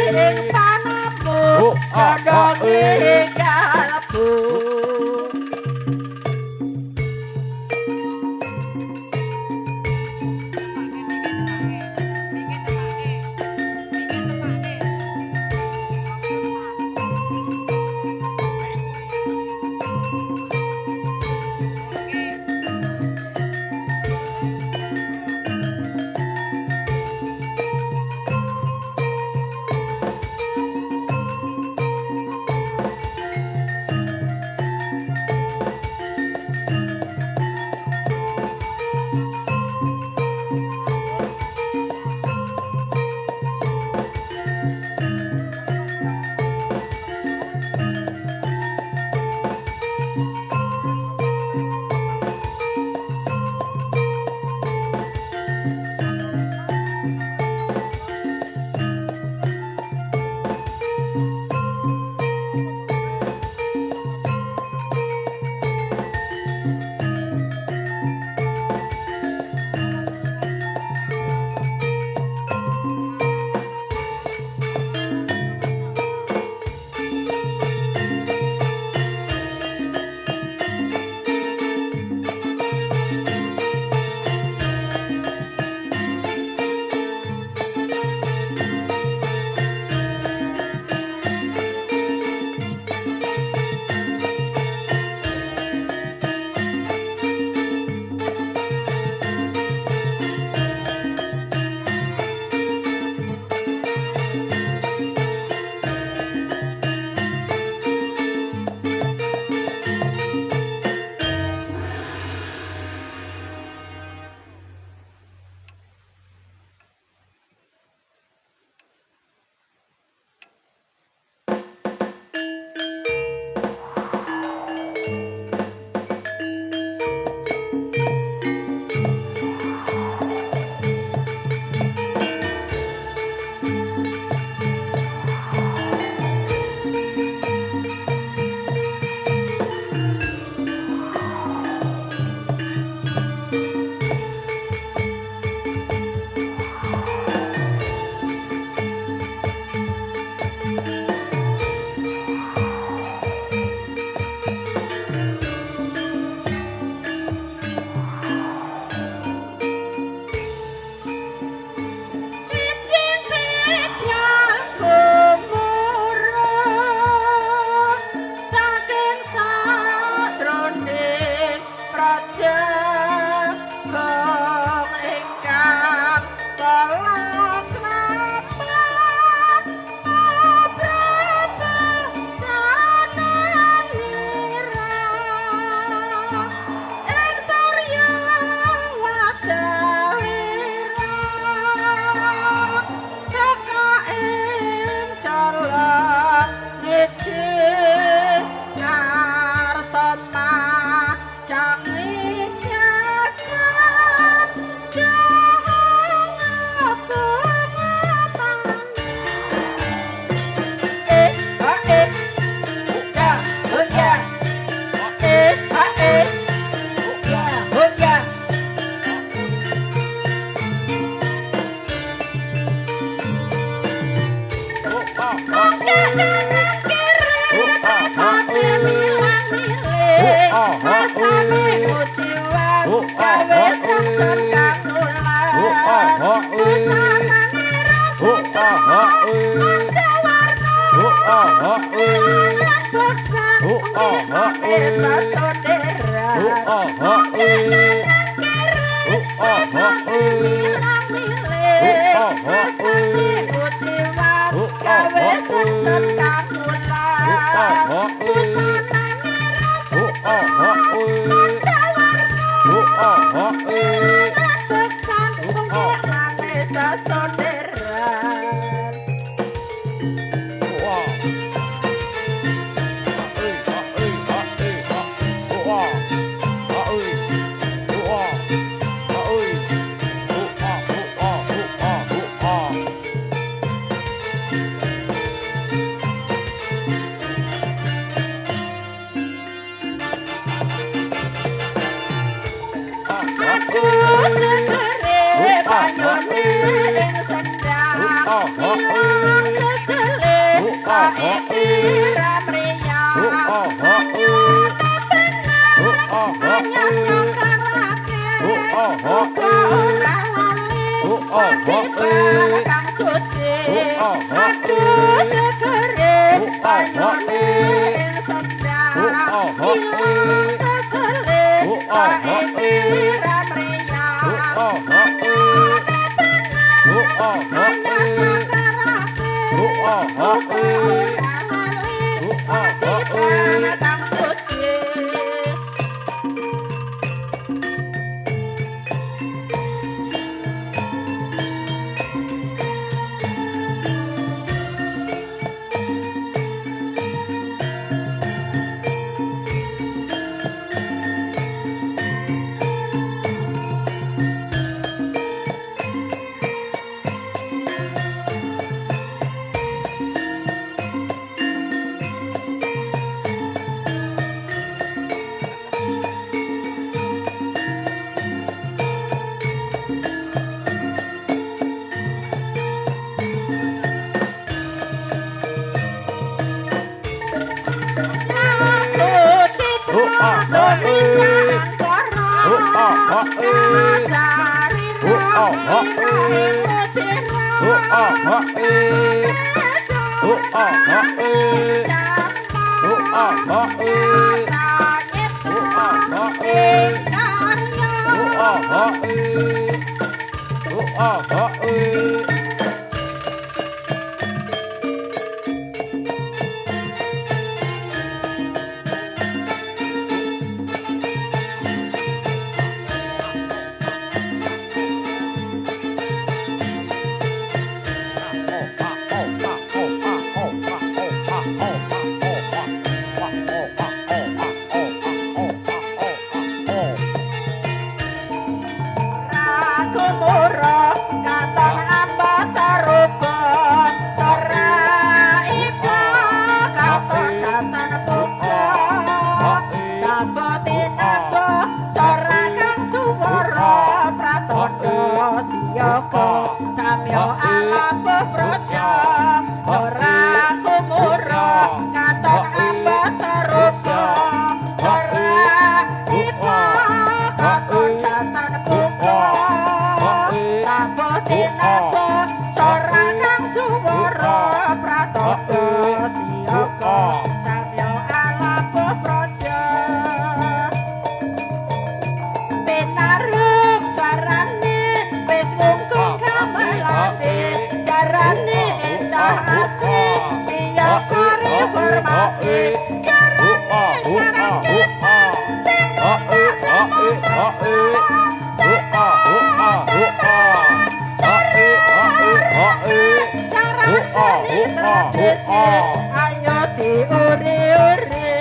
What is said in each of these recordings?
ing panamu jodonge kalbu saiki ramriya kang suci aku segere payone ing sendang ilang kesele saiki ramriya kang suci Samyo alapo projo Sora kumuro Katon ambataruko Sora ipo Katon datan buko Tapo tinako Sora kang suworo Pratoko siyoko Samyo alapo projo Pinaruk suarane Wis ngungkung gamelane Jarane endah asih Siapa reformasi Jarane cara kita Sing nunggak semoga Serta Cara seni tradisi Ayo diuri-uri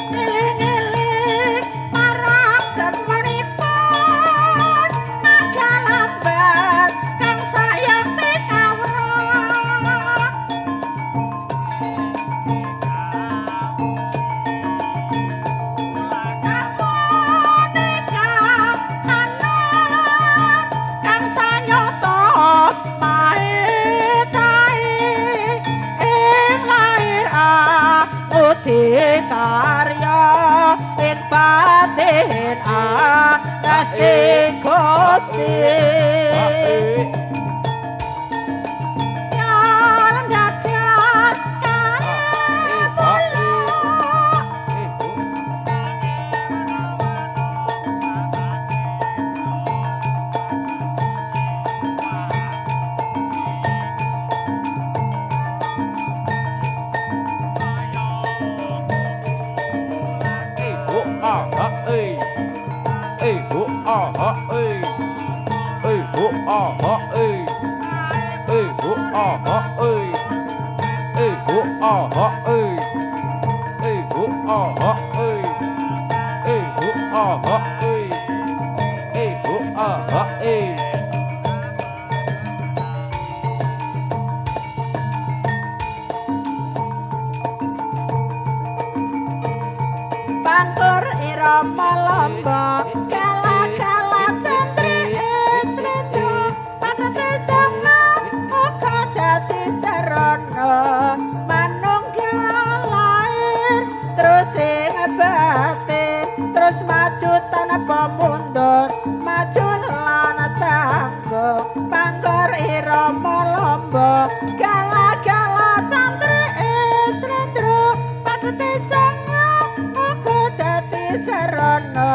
Ngiling-ngiling Marang semenipun Naga lambat Kang sayang tikawrong Kang sanyoto maetae ing lair amudi karya ing batin ngasti Gusti Jalan dadan Pangkur irama lamba kala-kala cendri slendro padha sanga uga dadi terus maju tanpa mundur maju lan tanggo pangkor irama lomba gala-gala cantri slendro padete sanga uga dadi sarana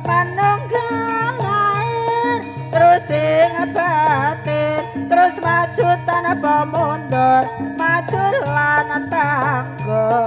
manunggal lair terus sing batin terus maju tanpa mundur maju lan tanggo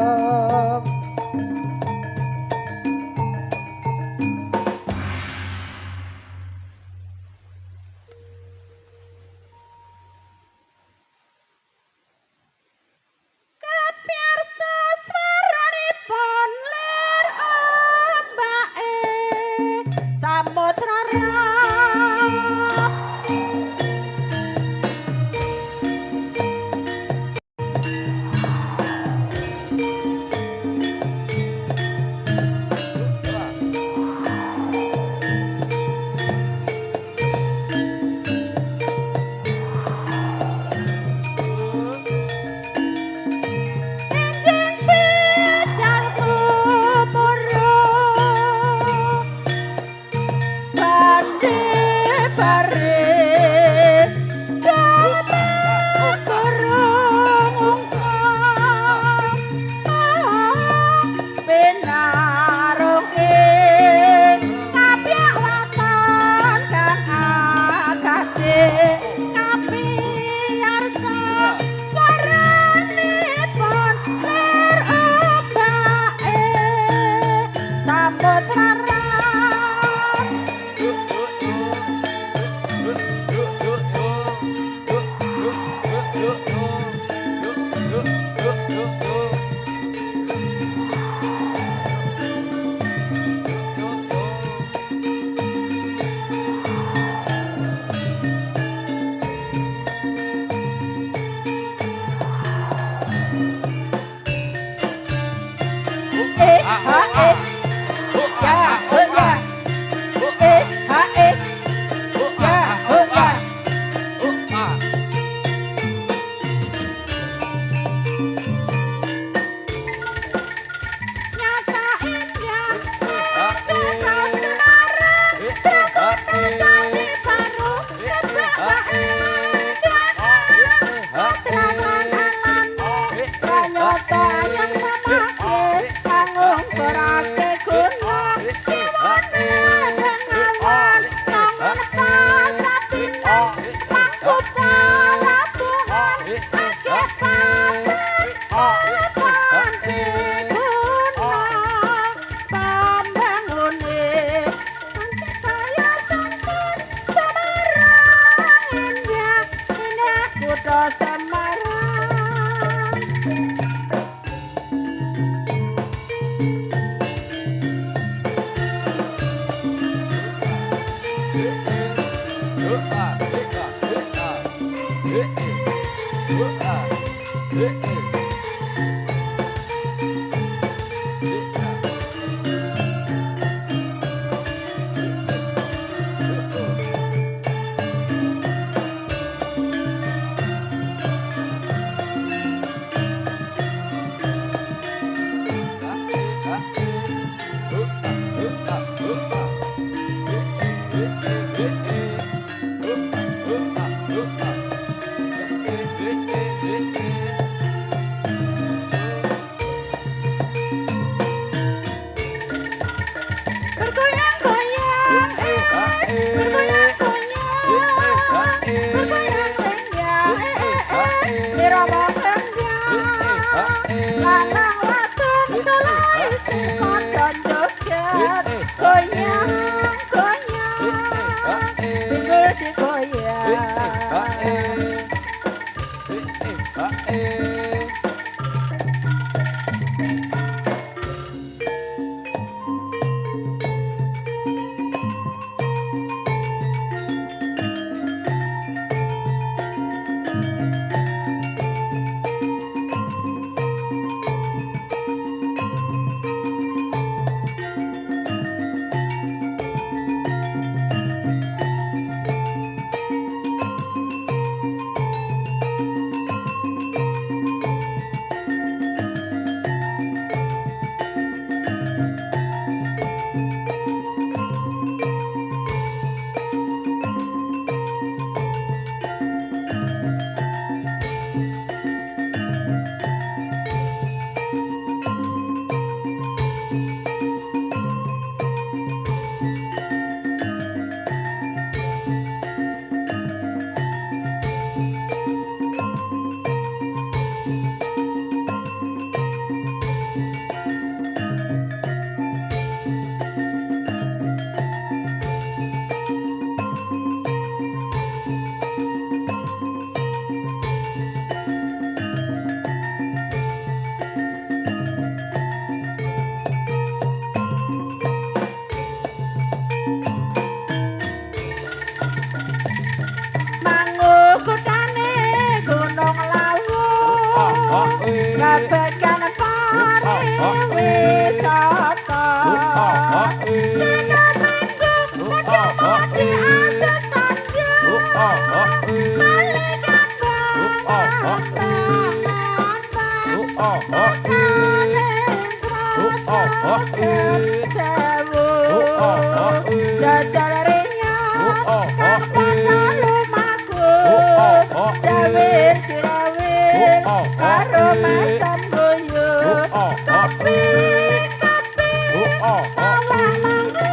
jajal ringan kang padha lumaku jawin jirawin karo masam guyu kopi awang mangku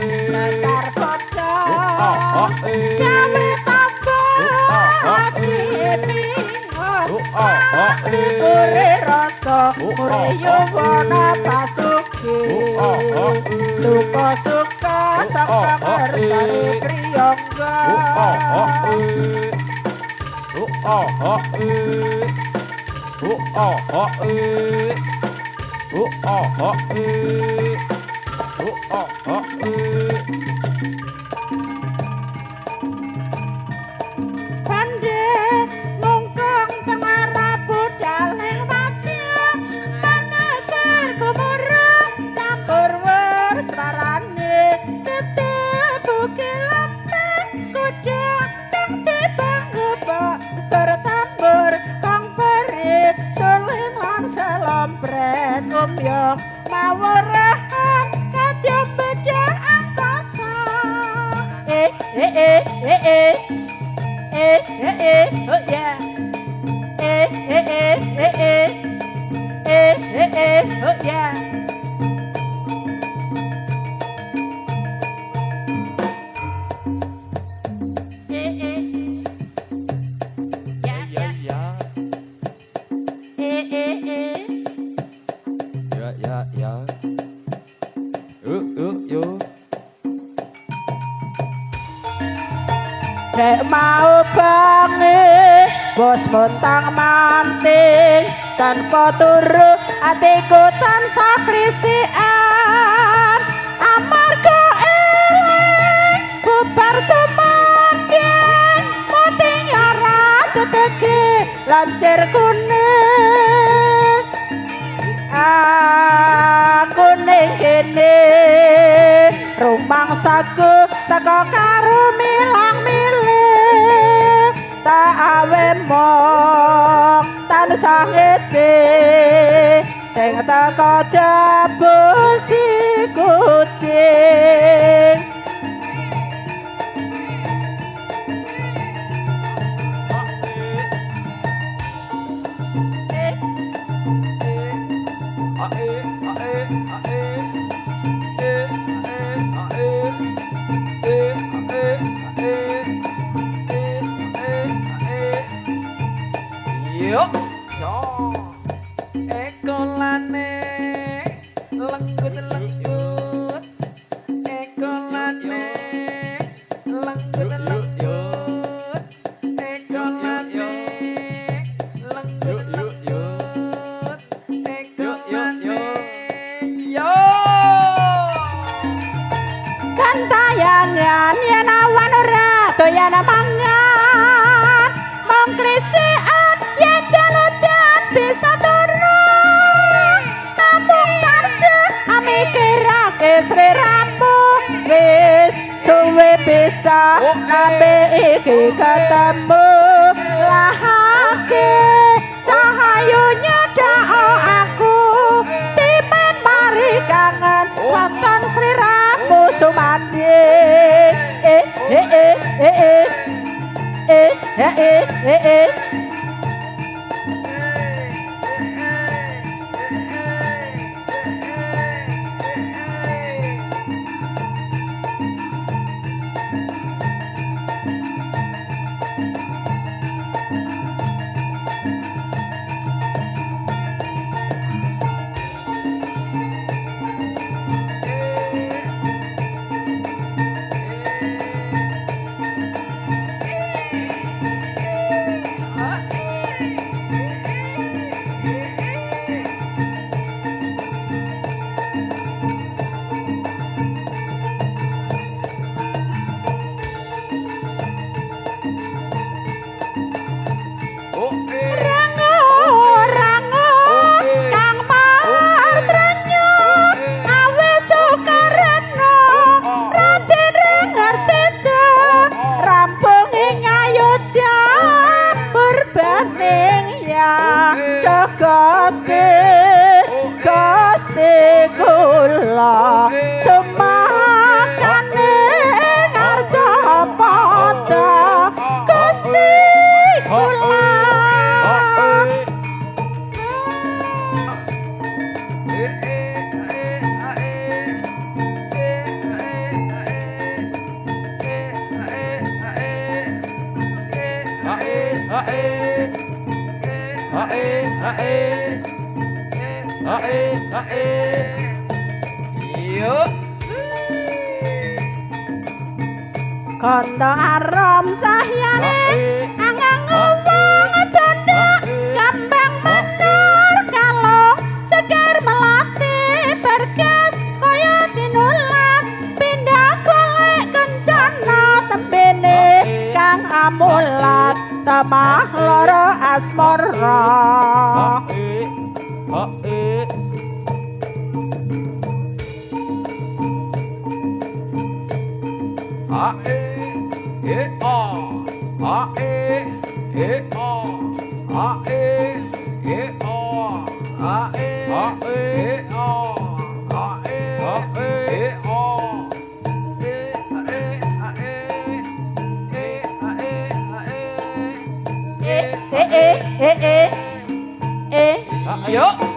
Sekar pocong gawe tambah hati bingung Ure rasa muriyo wana pasuki Suka-suka sang pengersari priyongga Pande ngungkung tengara budal ning mati Manekar kumurung campur wer swarane Ketebuki lempeng kuda kang tibang ngebak Besar tambur kang peri suling lan selompret Umyong mawurahan katyom beda angkasa oh yeah oh yeah Ya. Yo. Nek mau bangi bos montang manting tanpa turu atiku tansah krisikan amarga eling bubar sumanding muting ora tetegi lancir kuning aku ning kene rumangsaku teko karo milang-miling tak awe mong tansah ngece sing teko jabul si kucing Yo, so ekolane lenggut ekolane lenggut ekolane lenggut ekolane yo kan tayangan yen awan ora doyan mangan mong klisikan yen daludan bisa turun namung tansah mikirake sliramu wis suwe bisa nabe iki ketemu lahake cahayunya dao aku timen mari kangen wonten sliramu sumandhi Yuk. Kondo arom cahyane angang wong janda kambang menur kalo segar melati bergas kaya tinulat pindah golek kencana tembene kang amulat temah loro asmara Yuk.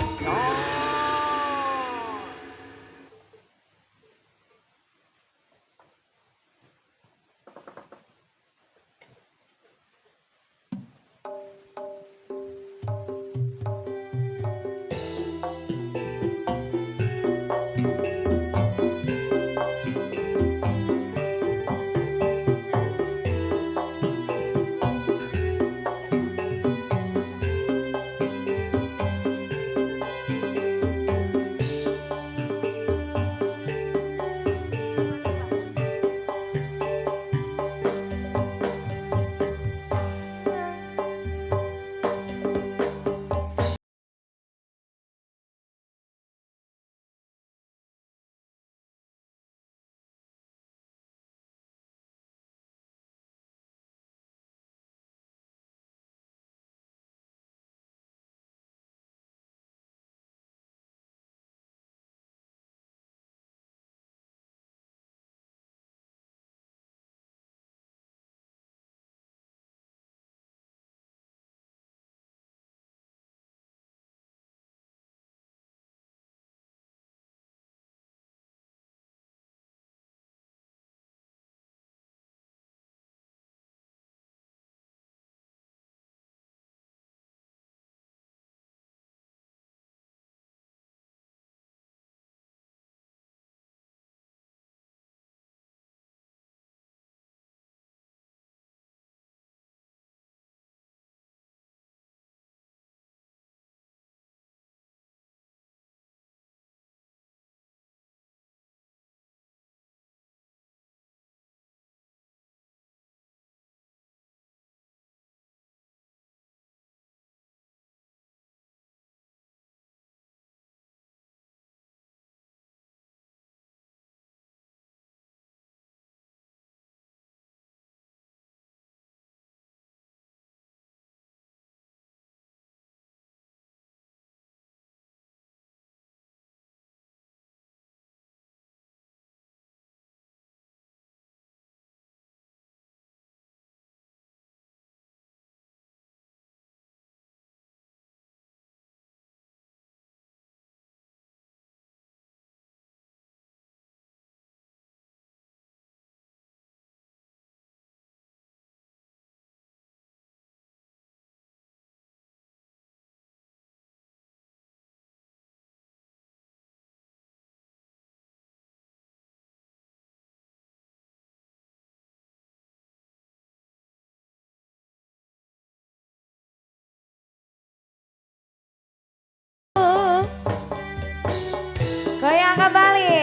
Goyang kembali.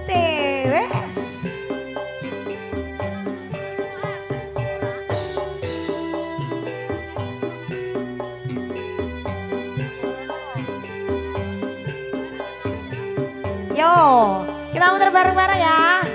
Tiwes. Yo, kita muter bareng-bareng ya.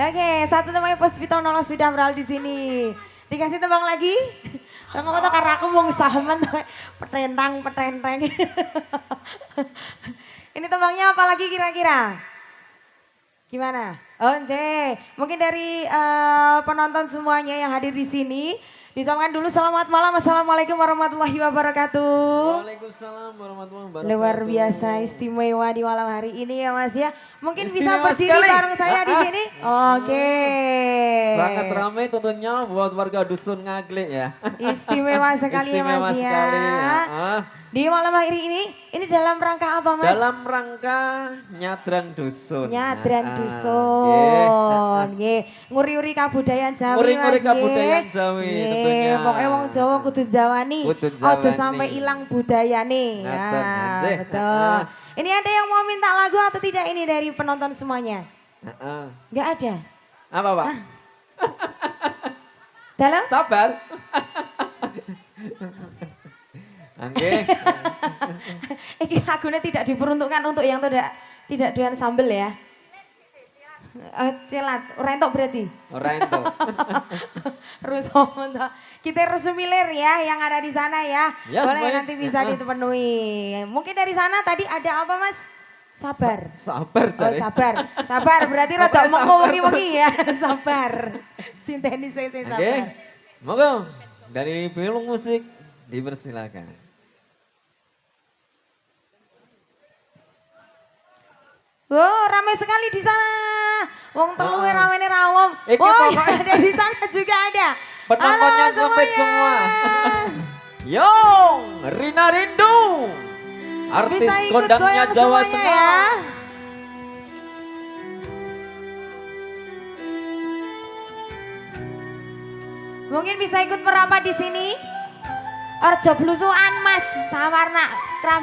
Oke, satu tembang Pos Pitonolo sudah berada di sini. Dikasih tembang lagi? Ngomong tuh karena aku mau sahaman tuh petentang. Ini tembangnya apa lagi kira-kira? Gimana? Oh, mungkin dari penonton semuanya yang hadir di sini diucapkan dulu selamat malam. Assalamualaikum warahmatullahi wabarakatuh. Waalaikumsalam warahmatullahi wabarakatuh. Luar biasa istimewa di malam hari ini ya Mas ya. Mungkin bisa Istimewa berdiri sekali. bareng saya di sini. Oke. Sangat ramai tentunya buat warga dusun Ngaglik ya. Istimewa sekali ya Mas Istimewa ya. sekali ya. Di malam hari ini dalam rangka apa Mas? Dalam rangka nyadran dusun. Nyadran Nggih. dusun. Nggih, nguri-uri kabudayaan Jawi Nguri-nguri Mas. kabudayaan Jawi Nggih, tentunya. pokoknya wong Jawa kudu jawani. Kudu Ojo jawani. sampai hilang budayane. Ngaten, Ya, nggih. betul. Ini ada yang mau minta lagu atau tidak ini dari penonton semuanya? Heeh. Enggak ada. Apa Pak? Dalam? Sabar. Oke. Iki lagunya tidak diperuntukkan untuk yang tidak doyan sambel ya. Celat, rentok berarti. Ora ento. Rusomo toh. Kita resmilir ya yang ada di sana ya. Ya, Boleh baik. nanti bisa dipenuhi. Mungkin dari sana tadi ada apa Mas? Sabar. Sabar Oh cari. sabar, sabar berarti rada Pokoknya mau sabar. wengi-wengi ya, sabar. Tinteni saya Oke. sabar. Monggo dari Pilung Musik dipersilakan. Oh, ramai sekali di sana. Wong telu ramene rawom. Iki Oh, pokoknya- ada di sana juga ada. Penontonnya Halo sampai semuanya. semua. Yo, Rina Rindu. Artis Bisa ikut kondangnya goyang Jawa semuanya Tengah. ya. Mungkin bisa ikut merapat di sini. Orjo blusukan Mas, sawarna keramba.